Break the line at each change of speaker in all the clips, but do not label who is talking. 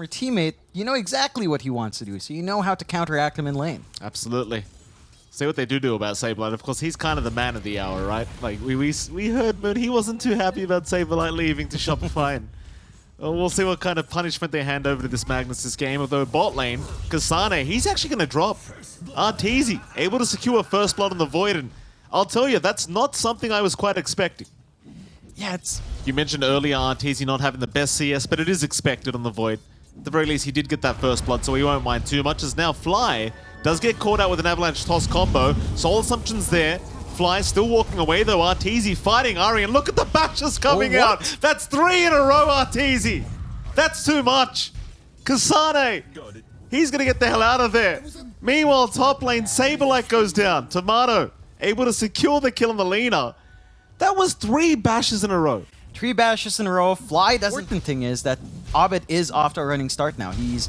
your teammate, you know exactly what he wants to do, so you know how to counteract him in lane.
Absolutely. See what they do about Saberlight. Of course, he's kind of the man of the hour, right? Like, we heard Moon, he wasn't too happy about Saberlight leaving to Shopify. And, we'll see what kind of punishment they hand over to this Magnus this game. Although bot lane, Kasane, he's actually going to drop. Arteezy, able to secure first blood on the Void. And I'll tell you, that's not something I was quite expecting.
Yeah, it's...
You mentioned earlier Arteezy not having the best CS, but it is expected on the Void. At the very least, he did get that first blood, so he won't mind too much. As now Fly does get caught out with an avalanche toss combo. Soul Assumption's there. Fly still walking away though. Arteezy fighting Ari, and look at the bashes coming out. That's 3 in a row, Arteezy. That's too much. Kasane, he's gonna get the hell out of there. Meanwhile, top lane, Saberlight goes down. Tomato able to secure the kill on the Lina. That was 3 bashes in a row.
3 bashes in a row. Fly doesn't... The important thing is that Abed is off to a running start now. He's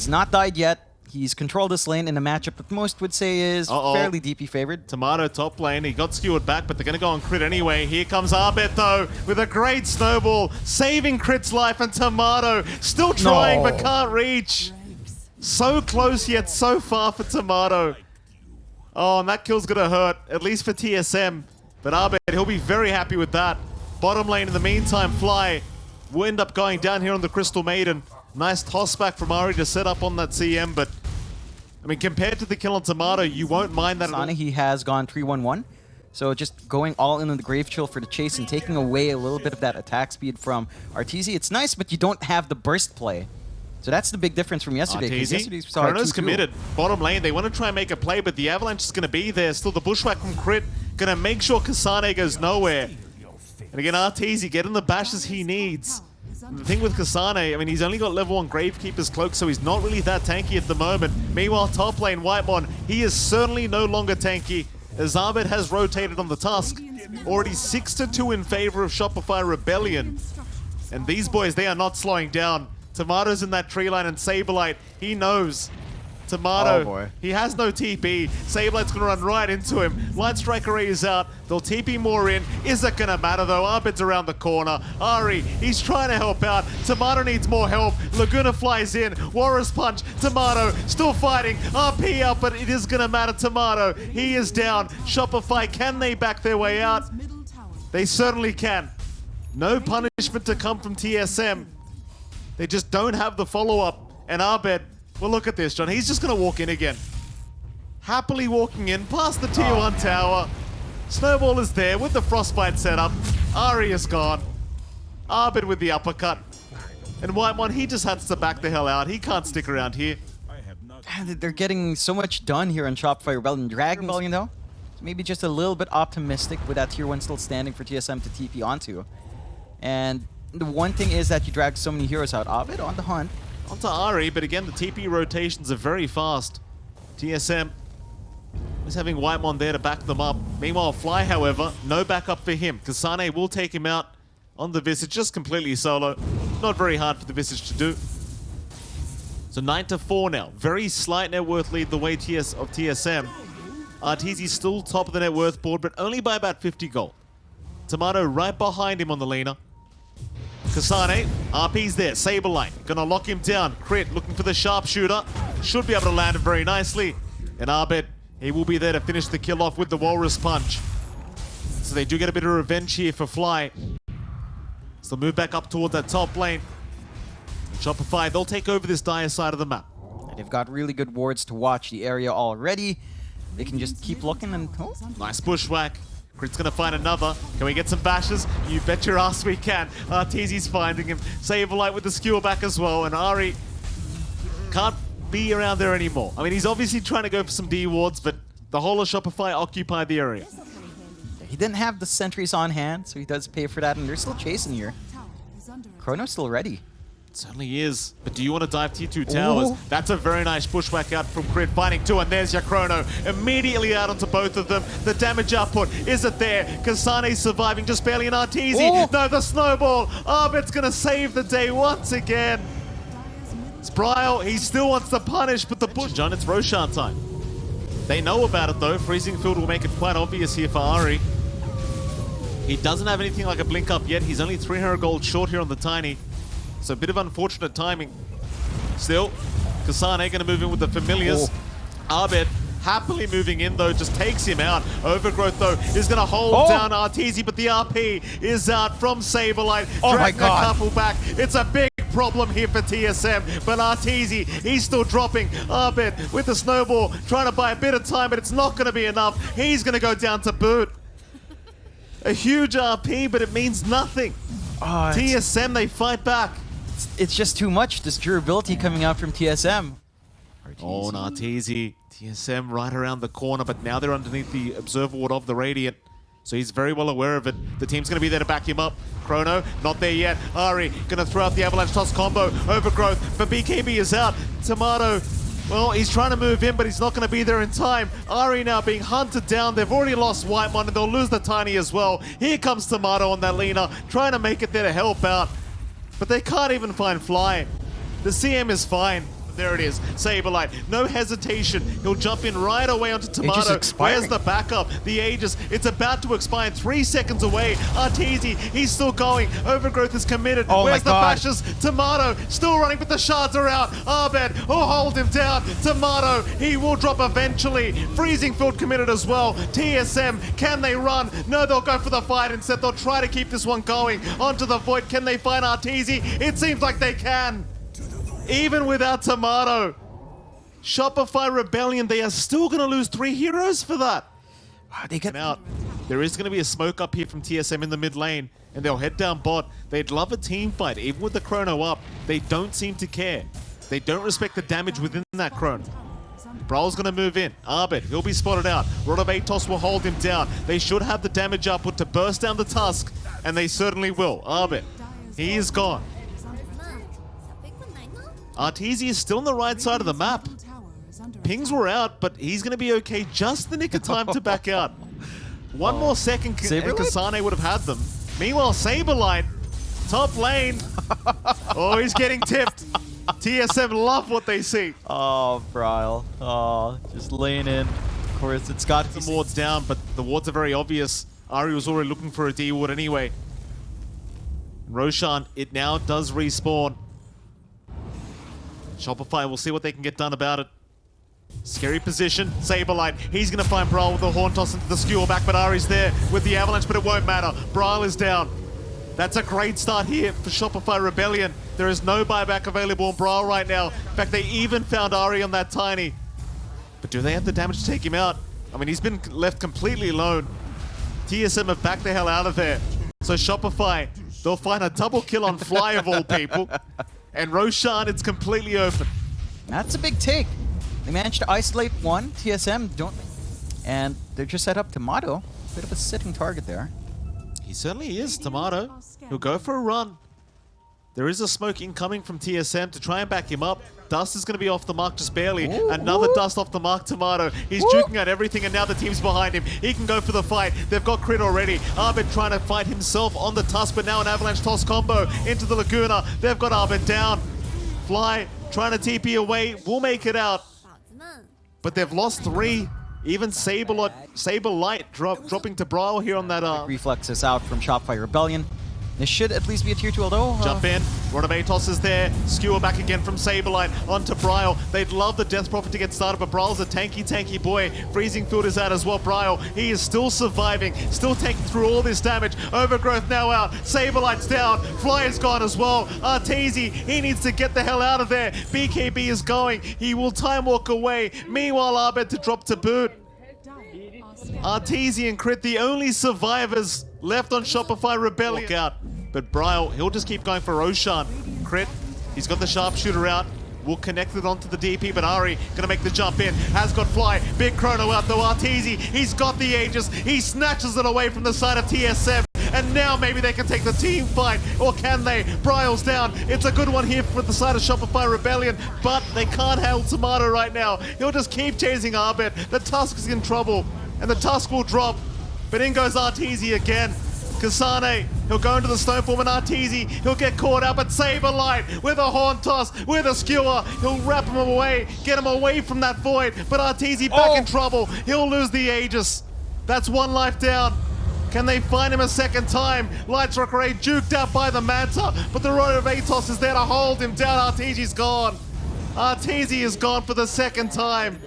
not died yet. He's controlled this lane in a matchup that most would say is fairly DP favored.
Tomato top lane, he got skewered back, but they're going to go on crit anyway. Here comes Abed though, with a great snowball, saving Crit's life, and Tomato still trying but can't reach. So close yet so far for Tomato. Oh, and that kill's going to hurt, at least for TSM. But Abed, he'll be very happy with that. Bottom lane in the meantime, Fly will end up going down here on the Crystal Maiden. Nice toss back from Ari to set up on that CM, but I mean, compared to the kill on Tomato, you won't mind that at all.
He has gone 3-1-1, so just going all in on the Grave Chill for the chase and taking away a little bit of that attack speed from Arteezy. It's nice, but you don't have the burst play. So that's the big difference from yesterday.
Arteezy, Chrono's committed. Bottom lane, they want to try and make a play, but the Avalanche is going to be there. Still the Bushwhack from Crit, going to make sure Kasane goes nowhere. And again, Arteezy getting the bashes he needs. The thing with Kasane, I mean, he's only got level 1 Gravekeeper's Cloak, so he's not really that tanky at the moment. Meanwhile, top lane, Whitemon, he is certainly no longer tanky, as Abed has rotated on the Tusk. Already 6-2 in favor of Shopify Rebellion. And these boys, they are not slowing down. Tomato's in that tree line, and Saberlight, he knows. Tomato, he has no TP. Saberlight's going to run right into him. Light Strike Array is out. They'll TP more in. Is it going to matter though? Abed's around the corner. Ari, he's trying to help out. Tomato needs more help. Laguna flies in. Warrior's Punch. Tomato still fighting. RP out, but it is going to matter. Tomato, he is down. Shopify, can they back their way out? They certainly can. No punishment to come from TSM. They just don't have the follow-up. And Abed, well, look at this, John. He's just going to walk in again. Happily walking in past the tier 1 tower. Snowball is there with the Frostbite setup. Ari is gone. Abed with the uppercut. And Whitemon, he just has to back the hell out. He can't stick around here.
They're getting so much done here on Shopify Rebellion. Dragon Rebellion, though, maybe just a little bit optimistic with that tier 1 still standing for TSM to TP onto. And the one thing is that you drag so many heroes out. Abed on the hunt.
Onto Ari, but again, the TP rotations are very fast. TSM is having Whitemon there to back them up. Meanwhile, Fly, however, no backup for him. Kasane will take him out on the Visage, just completely solo. Not very hard for the Visage to do. So 9-4 now. Very slight net worth lead the way of TSM. Arteezy's still top of the net worth board, but only by about 50 gold. Tomato right behind him on the Lina. Kasane, RP's there, Saberlight, gonna lock him down. Crit, looking for the sharpshooter. Should be able to land it very nicely. And Abed, he will be there to finish the kill off with the Walrus Punch. So they do get a bit of revenge here for Fly. So move back up towards that top lane. Shopify, they'll take over this dire side of the map.
They've got really good wards to watch the area already. They can just keep looking and... Oh.
Nice Bushwhack. Crit's gonna find another. Can we get some bashes? You bet your ass we can. Arteezy's finding him. Saberlight with the skewer back as well, and Ari can't be around there anymore. I mean, he's obviously trying to go for some D wards, but the whole of Shopify occupied the area.
He didn't have the sentries on hand, so he does pay for that, and they're still chasing here. Chrono's still ready.
It certainly is. But do you want to dive tier 2 towers? Ooh. That's a very nice Bushwhack out from Crit, finding 2, and there's your Chrono. Immediately out onto both of them. The damage output, is it there? Kasane's surviving just barely, an Arteezy. No, the snowball. Abed's going to save the day once again. Spryle, he still wants to punish, but the Bush... John, it's Roshan time. They know about it though. Freezing Field will make it quite obvious here for Ari. He doesn't have anything like a blink up yet. He's only 300 gold short here on the Tiny. So a bit of unfortunate timing. Still, Kasane gonna move in with the familiars. Abed happily moving in though, just takes him out. Overgrowth though is gonna hold down Arteezy, but the RP is out from Saberlight. Dragging a couple back. It's a big problem here for TSM, but Arteezy, he's still dropping. Abed with the snowball, trying to buy a bit of time, but it's not gonna be enough. He's gonna go down to boot. A huge RP, but it means nothing. TSM, they fight back.
It's just too much, this durability coming out from TSM.
Oh, Arteezy. TSM right around the corner, but now they're underneath the observer ward of the Radiant. So he's very well aware of it. The team's going to be there to back him up. Chrono, not there yet. Ari going to throw out the Avalanche Toss combo. Overgrowth, but BKB is out. Tomato, well, he's trying to move in, but he's not going to be there in time. Ari now being hunted down. They've already lost Whitemon, and they'll lose the Tiny as well. Here comes Tomato on that Lina, trying to make it there to help out. But they can't even find Fly. The CM is fine. There it is, Saberlight, no hesitation. He'll jump in right away onto Tomato. Where's the backup? The Aegis, it's about to expire, 3 seconds away. Arteezy, he's still going. Overgrowth is committed. Where's the bashes? Tomato, still running, but the shards are out. Abed, will hold him down. Tomato, he will drop eventually. Freezing Field committed as well. TSM, can they run? No, they'll go for the fight instead. They'll try to keep this one going. Onto the Void, can they find Arteezy? It seems like they can. Even without Tomato, Shopify Rebellion, they are still going to lose 3 heroes for that. They get out. There is going to be a smoke up here from TSM in the mid lane, and they'll head down bot. They'd love a team fight, even with the Chrono up. They don't seem to care. They don't respect the damage within that Chrono. Brawl's going to move in. Abed, he'll be spotted out. Rod of Atos will hold him down. They should have the damage output to burst down the Tusk, and they certainly will. Abed, he is gone. Arteezy is still on the right side of the map. Pings were out, but he's going to be okay just the nick of time to back out. One more second and Kasane would have had them. Meanwhile, Saberlight, top lane. Oh, he's getting tipped. TSM love what they see.
Oh, Bryle. Oh, just lean in. Of course, it's got
the wards down, but the wards are very obvious. Ari was already looking for a D ward anyway. Roshan, it now does respawn. Shopify will see what they can get done about it. Scary position, Saberlight. He's going to find Brawl with the Horn Toss into the skewer back, but Ari's there with the Avalanche, but it won't matter. Brawl is down. That's a great start here for Shopify Rebellion. There is no buyback available on Brawl right now. In fact, they even found Ari on that Tiny. But do they have the damage to take him out? I mean, he's been left completely alone. TSM have backed the hell out of there. So Shopify, they'll find a double kill on Fly of all people. And Roshan, it's completely open.
That's a big take. They managed to isolate one. TSM don't, and they're just set up Tomato. Bit of a sitting target there.
He certainly is, Tomato. He'll go for a run. There is a smoke incoming from TSM to try and back him up. Dust is going to be off the mark just barely. Another dust off the mark, Tomato. He's juking at everything, and now the team's behind him. He can go for the fight. They've got crit already. Abed trying to fight himself on the Tusk, but now an Avalanche Toss combo into the Laguna. They've got Abed down. Fly trying to TP away. Will make it out. But they've lost 3. Even Saberlight dropping to Brawl here on that...
Reflexes out from Shopify Rebellion. This should at least be a tier 2, although...
Jump in. Rod of Atos is there. Skewer back again from Saberlight onto Bryle. They'd love the Death Prophet to get started, but Bryle's a tanky boy. Freezing Field is out as well. Bryle, he is still surviving, still taking through all this damage. Overgrowth now out. Saberlight's down. Fly is gone as well. Arteezy, he needs to get the hell out of there. BKB is going. He will time walk away. Meanwhile, Abed to drop to boot. Arteezy and Crit, the only survivors left on Shopify Rebellion. Walk out. But Bryle, he'll just keep going for Roshan. Crit, he's got the sharpshooter out. Will connect it onto the DP, but Ari gonna make the jump in. Has got Fly. Big Chrono out though. Arteezy, he's got the Aegis. He snatches it away from the side of TSM. And now maybe they can take the team fight. Or can they? Bryle's down. It's a good one here for the side of Shopify Rebellion, but they can't hold Tomato right now. He'll just keep chasing Abed. The Tusk is in trouble, and the Tusk will drop. But in goes Arteezy again. Kasane, he'll go into the Stoneform, and Arteezy, he'll get caught out, but Saberlight with a Horn Toss, with a Skewer, he'll wrap him away, get him away from that Void, but Arteezy back in trouble. He'll lose the Aegis. That's 1 life down. Can they find him a second time? Lights Rock Ray juked out by the Manta, but the Rod of Atos is there to hold him down. Arteezy's gone. Arteezy is gone for the second time.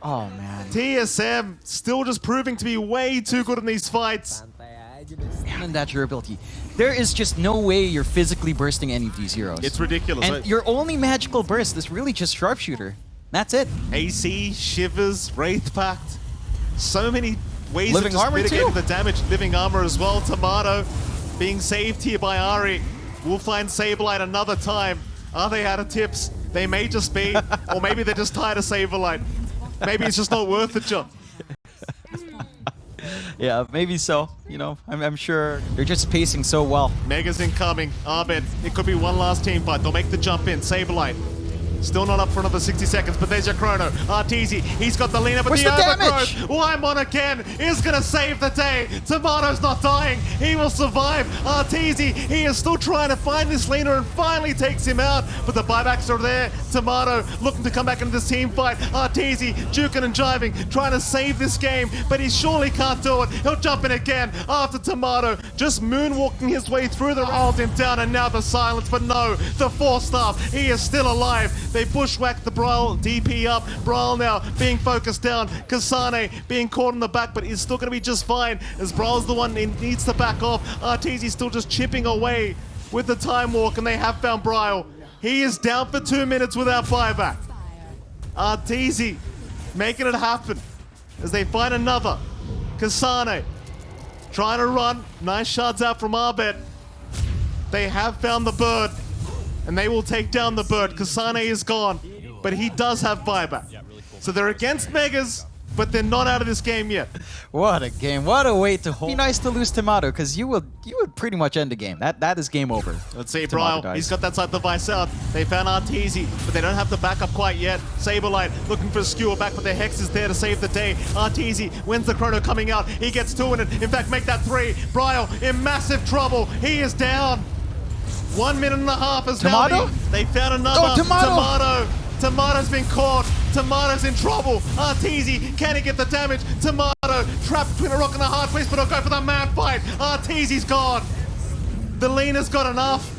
Oh, man.
TSM still just proving to be way too good in these fights.
And that durability. There is just no way you're physically bursting any of these heroes.
It's ridiculous.
And your only magical burst is really just Sharpshooter. That's it.
AC, Shivers, Wraith Pact. So many ways
Living
of just
armor
mitigating
too?
the damage. Living armor as well. Tomato being saved here by Ari. We'll find Saberlight another time. Are they out of tips? They may just be. Or maybe they're just tired of Saberlight. Maybe it's just not worth it, John.
Yeah, maybe so. You know, I'm sure they're just pacing so well.
Mega's incoming. Arbed. It could be one last team fight. They'll make the jump in. Saberlight. Still not up for another 60 seconds, but there's your chrono. Arteezy, he's got the lean up, but
Where's
the
the
overgrowth.
damage?
Wymon again is going to save the day. Tomato's not dying. He will survive. Arteezy, he is still trying to find this leaner and finally takes him out, but the buybacks are there. Tomato looking to come back into this team fight. Arteezy juking and jiving, trying to save this game, but he surely can't do it. He'll jump in again after Tomato, just moonwalking his way through the rolled him down, and now the silence, but no, the Force Staff, he is still alive. They bushwhack the Brawl DP up. Brawl now being focused down. Kasane being caught in the back, but is still going to be just fine as Brawl's the one who needs to back off. Arteezy still just chipping away with the time walk, and they have found Brawl. He is down for 2 minutes without buyback. Arteezy making it happen as they find another. Kasane trying to run. Nice shots out from Arbed. They have found the bird. And they will take down the bird. Kasane is gone, but he does have buyback. So they're against Megas, but they're not out of this game yet.
What a game. What a way to hold. Be nice to lose Tomato, because you would pretty much end the game. That is game over.
Let's see, Braille. He's got that side device out. They found Arteezy, but they don't have the backup quite yet. Saberlight looking for a skewer back, but the Hex is there to save the day. Arteezy wins the chrono coming out. He gets two in it. In fact, make that three. Braille in massive trouble. He is down. 1 minute and a half is
Tomato?
now. They found another.
Oh, Tomato!
Tomato's been caught. Tomato's in trouble. Arteezy, can he get the damage? Tomato trapped between a rock and a hard place, but he'll go for the man fight. Arteezy's gone. The Lena's got enough.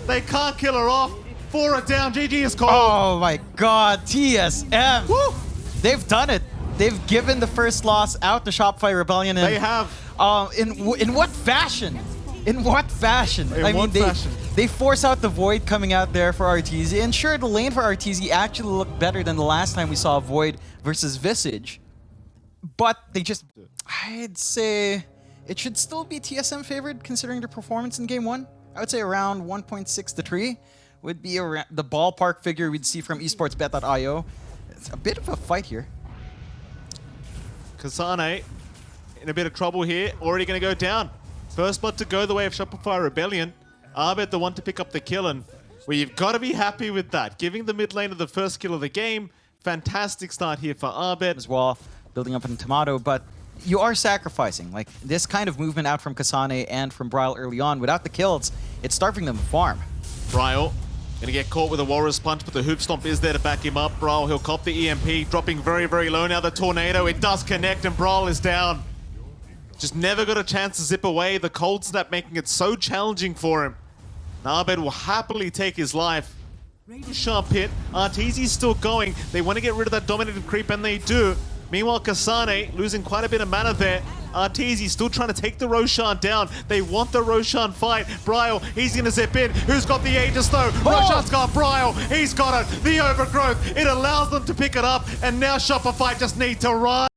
They can't kill her off. 4 are down. GG is called.
Oh my god, TSM.
Woo!
They've done it. They've given the first loss out to Shopify Rebellion. And,
They have.
In what fashion? In what fashion?
Fashion?
They force out the Void coming out there for Arteezy. And sure, the lane for Arteezy actually looked better than the last time we saw Void versus Visage. But they just... I'd say it should still be TSM favored considering their performance in Game 1. I would say around 1.6 to 3 would be around the ballpark figure we'd see from esportsbet.io. It's a bit of a fight here.
Kasane in a bit of trouble here. Already going to go down. First blood to go the way of Shopify Rebellion. Arbed the one to pick up the kill, and well, you've got to be happy with that. Giving the mid lane of the first kill of the game. Fantastic start here for Arbed.
As well, building up in Tomato, but you are sacrificing. Like, this kind of movement out from Kasane and from Braille early on, without the kills, it's starving them to farm.
Braille going to get caught with a Walrus Punch, but the Hoop Stomp is there to back him up. Braille, he'll cop the EMP, dropping very, very low now. The Tornado, it does connect, and Braille is down. Just never got a chance to zip away. The Cold Snap making it so challenging for him. Arbed will happily take his life. Sharp hit. Arteezy's still going. They want to get rid of that dominated creep, and they do. Meanwhile, Kasane losing quite a bit of mana there. Arteezy still trying to take the Roshan down. They want the Roshan fight. Braille, he's going to zip in. Who's got the Aegis though? Roshan's got Braille. He's got it. The Overgrowth. It allows them to pick it up, and now Shopify just need to run.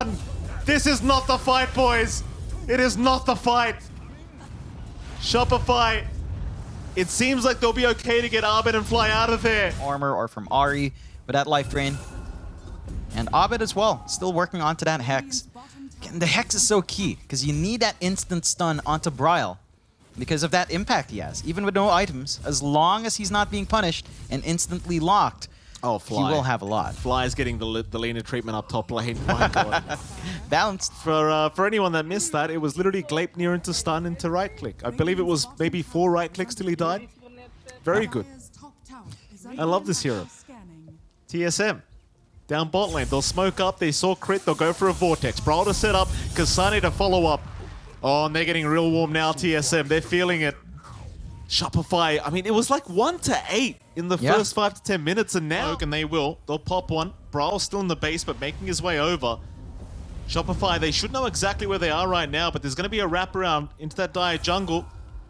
This is not the fight, boys. It is not the fight. Shopify, it seems like they'll be okay to get Arbed and fly out of there.
Armor or from Ari with that life drain. And Arbed as well, still working onto that Hex. Again, the Hex is so key, because you need that instant stun onto Braille because of that impact he has. Even with no items, as long as he's not being punished and instantly locked,
Oh, Fly.
he will have a lot.
Fly is getting the Lena treatment up top lane. My God.
Balanced.
For anyone that missed that, it was literally Gleipnir into stun into right click. I believe it was maybe 4 right clicks till he died. Very good. I love this hero. TSM. Down bot lane. They'll smoke up. They saw crit. They'll go for a Vortex. Brawl to set up. Kasane to follow up. Oh, and they're getting real warm now, TSM. They're feeling it. Shopify, I mean, it was like 1-8 in the first 5 to 10 minutes, and now, and they'll pop one. Brawl's still in the base, but making his way over. Shopify, they should know exactly where they are right now, but there's going to be a wraparound into that dire jungle.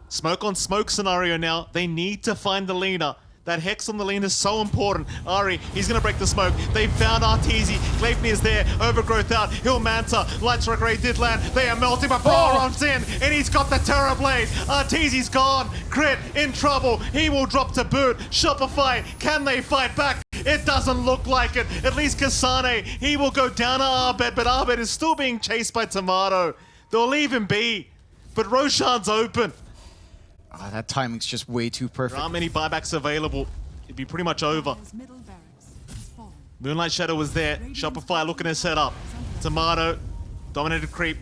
Smoke on smoke scenario now. They need to find the Lina. That Hex on the lane is so important. Ari, he's going to break the smoke. They found Arteezy. Gleipnir is there. Overgrowth out. Hill Manta. Light Strike Ray did land. They are melting, but Brawl runs in, and he's got the Terror Blade. Arteezy's gone. Crit in trouble. He will drop to boot. Shopify, can they fight back? It doesn't look like it. At least Kasane, he will go down to Arbed, but Arbed is still being chased by Tomato. They'll leave him be, but Roshan's open.
Oh, that timing's just way too perfect.
There aren't many buybacks available. It'd be pretty much over. Moonlight Shadow was there. Shopify looking to set up. Tomato, dominated creep,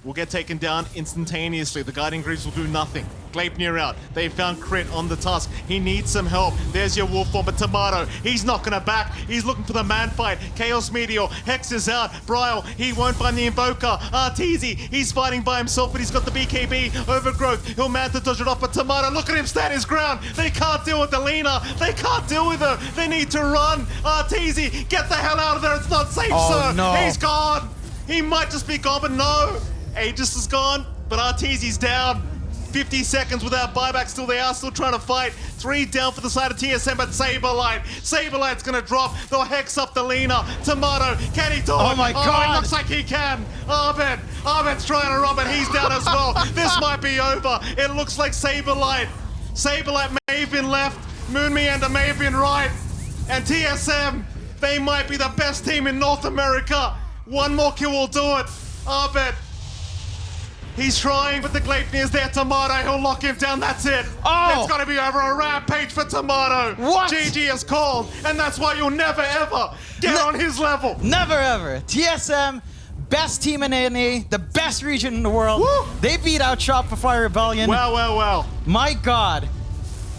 will get taken down instantaneously. The Guiding Greaves will do nothing. Gleipnir out. They found Crit on the tusk. He needs some help. There's your wolf form, but Tomato, he's not gonna back. He's looking for the man fight. Chaos Meteor, Hex is out. Bryle, he won't find the Invoker. Arteezy, he's fighting by himself, but he's got the BKB. Overgrowth, he'll man to dodge it off, but Tomato, look at him stand his ground. They can't deal with the Lina. They can't deal with her. They need to run. Arteezy, get the hell out of there. It's not safe, sir.
No.
He's gone. He might just be gone, but no. Aegis is gone, but Arteezy's down. 50 seconds without buyback, still they are still trying to fight. 3 down for the side of TSM, but Saberlight's gonna drop. They'll Hex up the Lina. Tomato, can he do it?
Oh my God.
It looks like he can. Arbed's trying to run, but he's down as well. This might be over. It looks like Saberlight may have been left. Moon Meander may have been right. And TSM, they might be the best team in North America. One more kill will do it. Arbed, he's trying, but the Gleipnir is there. Tomato, he'll lock him down. That's it.
Oh.
It's gonna be over. A rampage for Tomato.
What?
GG is called, and that's why you'll never ever get on his level.
Never ever. TSM, best team in NA, the best region in the world.
Woo.
They beat out Shopify Rebellion.
Well.
My God.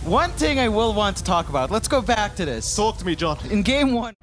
One thing I will want to talk about. Let's go back to this.
Talk to me, John.
In game 1.